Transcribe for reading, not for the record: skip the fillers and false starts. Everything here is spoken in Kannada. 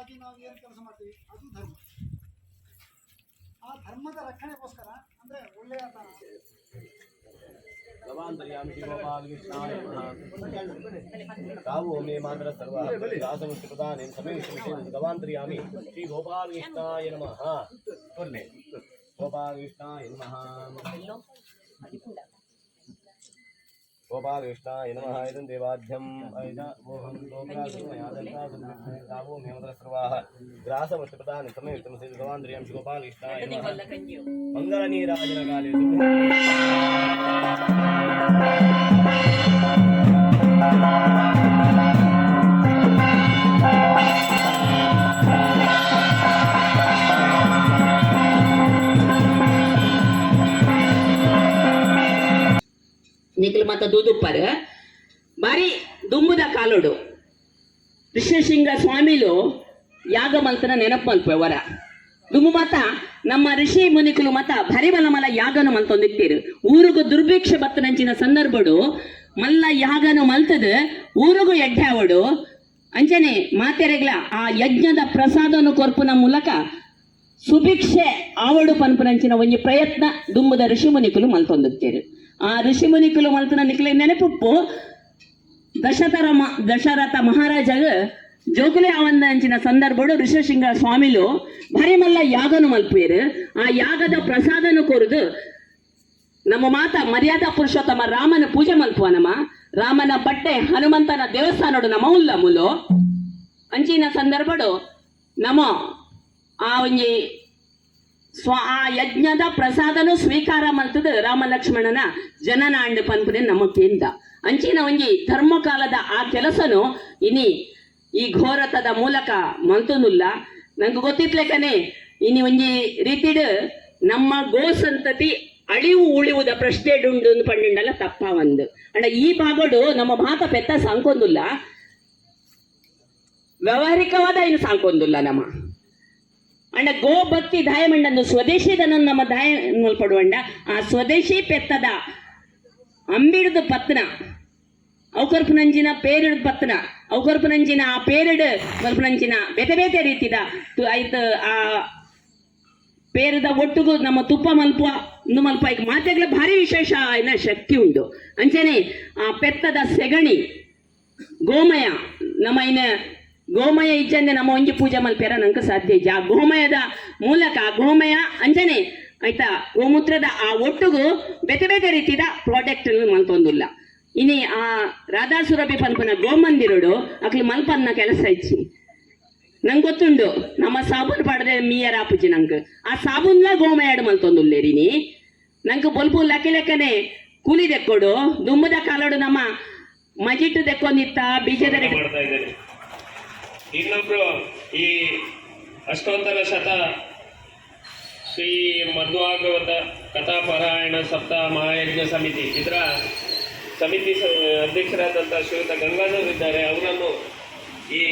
ಸಮಾಜವಾಗಿ ನಾವು ಏನು ಕೆಲಸ ಮಾಡ್ತೀವಿ ಅದು ಧರ್ಮ. ಆ ಧರ್ಮದ ರಕ್ಷಣೆಗೋಸ್ಕರ ಅಂದ್ರೆ ಒಳ್ಳೆಯ ತಾವು ಮೇ ಮಾತ್ರ ಸರ್ವ ರಾಸಮುಷ್ಟಿ ಪ್ರಧಾನ ಸಮೀಕ್ಷ ಗವಾಂತರ್ಯಾಮಿ ಶ್ರೀ ಗೋಪಾಲಕೃಷ್ಣಾಯ ನಮಃ. ಗೋಪಾಲಕೃಷ್ಣಾಯ ನಮಃ. ಗೋಪಾಲಕೃಷ್ಣಾಯ ನಮಃ. ಇದಂ ದೇವಾಧ್ಯಂ ಐದೋಹಂ ತಾವು ಮೇ ಮಾತ್ರ ಸರ್ವಾಹ ರಾಸಮುಷ್ಟಿ ಪ್ರಧಾನ ಸಮೀಕ್ಷ ಗವಾಂತರ್ಯಾಮಿ ಶ್ರೀ ಗೋಪಾಲಕೃಷ್ಣಾಯ ನಮಃ. ಮಂಗಲ ನೀರಾಜನ ಕಾಲೇ ನಿಖಿಲ್ ಮತ್ತ ದೂದುಪ್ಪರ್ ಬಾರಿ ದುಂಬುದ ಕಾಲೋಡು ಋಷಿಶೃಂಗ ಸ್ವಾಮಿಲು ಯಾಗ ಮಲ್ತನ ನೆನಪು ಮಲ್ಪೆ ವರ ದುಂಬು ಮತ ನಮ್ಮ ಋಷಿ ಮುನಿಕುಲು ಮತ ಭರಿಮಲ ಮಲ ಯಾಗನು ಮಲ್ತೊಂದಿತ್ತೀರು. ಊರಿಗೂ ದುರ್ಭಿಕ್ಷ ಬತ್ತನಂಚಿನ ಸಂದರ್ಭಡು ಮಲ್ಲ ಯಾಗನು ಮಲ್ತದ ಊರಿಗೂ ಎಡ್ಡಾವಡು ಅಂಚನೆ ಮಾತೆರೆಗ್ಲ ಆ ಯಜ್ಞದ ಪ್ರಸಾದನು ಕೊರ್ಪುನ ಮೂಲಕ ಸುಭಿಕ್ಷೆ ಆವಡು ಪನ್ಪುನಂಚಿನ ಒಂಜಿ ಪ್ರಯತ್ನ ದುಂಬುದ ಋಷಿ ಮುನಿಕುಲು ಮಲ್ತೊಂದಿತ್ತೀರು. ಆ ಋಷಿ ಮುನಿಕುಲು ಮಲ್ತನ ನಿಖಿಲೆ ನೆನಪುಪ್ಪು ದಶರಥ ಮಹಾರಾಜಗ ಜೋಗುಲೆ ಆವಂದಂಚಿನ ಸಂದರ್ಭಡು ಋಷಿಶೃಂಗ ಸ್ವಾಮಿಲು ಭರಿಮಲ್ಲ ಯಾಗನು ಮಲ್ಪೇರು. ಆ ಯಾಗದ ಪ್ರಸಾದನು ಕೊರದು ನಮ್ಮ ಮಾತ ಮರ್ಯಾದಾ ಪುರುಷೋತ್ತಮ ರಾಮನ ಪೂಜೆ ಮಲ್ಪುವ ರಾಮನ ಬಟ್ಟೆ ಹನುಮಂತನ ದೇವಸ್ಥಾನಡು ನಮ್ಮ ಉಲ್ಲ ಮುಲು ಅಂಚಿನ ಸಂದರ್ಭಡು ನಮ್ಮ ಆ ಒಂಜಿ ಆ ಯಜ್ಞದ ಪ್ರಸಾದನು ಸ್ವೀಕಾರ ಮಲ್ತದ ರಾಮ ಲಕ್ಷ್ಮಣನ ಜನನ ಅಂಡು ಪನ್ಪುನೆ ನಮ್ಮ ಕೇಂದ್ರ ಅಂಚಿನ ಒಂಜಿ ಧರ್ಮಕಾಲದ ಆ ಕೆಲಸನು ಇನಿ ಈ ಘೋರತದ ಮೂಲಕ ಮಲ್ತುನುಲ್ಲ. ನಂಗೆ ಗೊತ್ತಿತ್ಲೆಕನೆ ಇನಿ ಒಂಜಿ ರೀತಿಡ್ ನಮ್ಮ ಗೋ ಸಂತತಿ ಅಳಿವು ಉಳಿವುದ ಪ್ರಶ್ನೆ ಉಂಡು ಪಂಡುಂಡಲ್ಲ ತಪ್ಪ ಒಂದು ಅಂಡ ಈ ಭಾಗಡು ನಮ್ಮ ಮಾತ ಪೆತ್ತ ಸಾಂಕೊಂದುಲ್ಲ ವ್ಯವಹಾರಿಕವಾದ ಇನ್ನು ಸಾಂಕೊಂದುಲ್ಲ ನಮ್ಮ ಅಂಡ ಗೋ ಭಕ್ತಿ ದಾಯಮಂಡನ್ನು ಸ್ವದೇಶಿದನ ನಮ್ಮ ದಾಯ ಮಲ್ಪಡುವಂಡ ಆ ಸ್ವದೇಶಿ ಪೆತ್ತದ ಅಂಬಿಡ್ದು ಪತ್ನ ಅವಕರ್ಪುನಂಚಿನ ಪೇರಿಡ್ ಪತ್ನ ಅವಕರ್ಪುನಂಚಿನ ಆ ಪೇರಿಡ್ ಮಲ್ಪುನಂಚಿನ ಬೇತೆ ಬೇತೆ ರೀತಿದ ಆಯ್ತು ಆ ಪೇರದ ಒಟ್ಟಿಗೂ ನಮ್ಮ ತುಪ್ಪ ಮಲ್ಪುವ ಇಂದು ಮಲ್ಪ ಈಗ ಮಾತೆಗಳ ಭಾರಿ ವಿಶೇಷ ಇನ್ನ ಶಕ್ತಿ ಉಂಟು ಅಂಚನೆ ಆ ಪೆತ್ತದ ಸೆಗಣಿ ಗೋಮಯ ನಮ್ಮ ಇನ್ನ ಗೋಮಯ ಇಜ್ಜಂದೆ ನಮ್ಮ ಒಂಜಿ ಪೂಜೆ ಮಲ್ಪೇರ ನಂಗೆ ಸಾಧ್ಯ ಇಜ್ಜ ಆ ಗೋಮಯದ ಮೂಲಕ ಗೋಮಯ ಅಂಚನೆ ಆಯ್ತಾ ಗೋಮೂತ್ರದ ಆ ಒಟ್ಟಿಗೂ ಬೇತೆ ಬೇತೆ ರೀತಿಯ ಪ್ರಾಡಕ್ಟ್ ಮಲ್ತೊಂದಿಲ್ಲ. ಇನಿ ಆ ರಾಧಾಸುರಭಿ ಪನ್ಪನ ಗೋಮಂದಿರೋಡು ಅಕ್ಲಿ ಮಲ್ಪನ್ನ ಕೆಲಸ ಇಚ್ಚಿ ನಂಗೆ ಗೊತ್ತುಂಡು ನಮ್ಮ ಸಾಬೂನ್ ಪಡೆದ ಮೀಯರ ಆಪುಜಿ ನಂಗೆ ಆ ಸಾಬೂನ್ಲ ಗೋಮಯಾಡು ಮಲ್ತೊಂದುಲ್ಲೇರಿನಿ ನಂಗೆ ಬೊಲ್ಪು ಲೆಕ್ಕನೆ ಕೂಲಿ ದೆಕ್ಕೊಡು ದುಂಬದ ಕಾಲೋಡು ನಮ್ಮ ಮಜಿಟ್ಟು ದೆಕ್ಕೊಂದಿತ್ತ ಬೀಜದ ಇನ್ನೊಬ್ರು ಈ ಅಷ್ಟೋತ್ತರ ಶತ ಶ್ರೀ ಮಧ್ವಾಗವತ ಕಥಾಪಾರಾಯಣ ಸಪ್ತಾಹ ಮಹಾಯಜ್ಞ ಸಮಿತಿ ಇದರ ಸಮಿತಿ ಅಧ್ಯಕ್ಷರಾದಂಥ ಶ್ರೀಯುತ ಗಂಗಾಧರ್ ಇದ್ದಾರೆ. ಅವರನ್ನು ಈ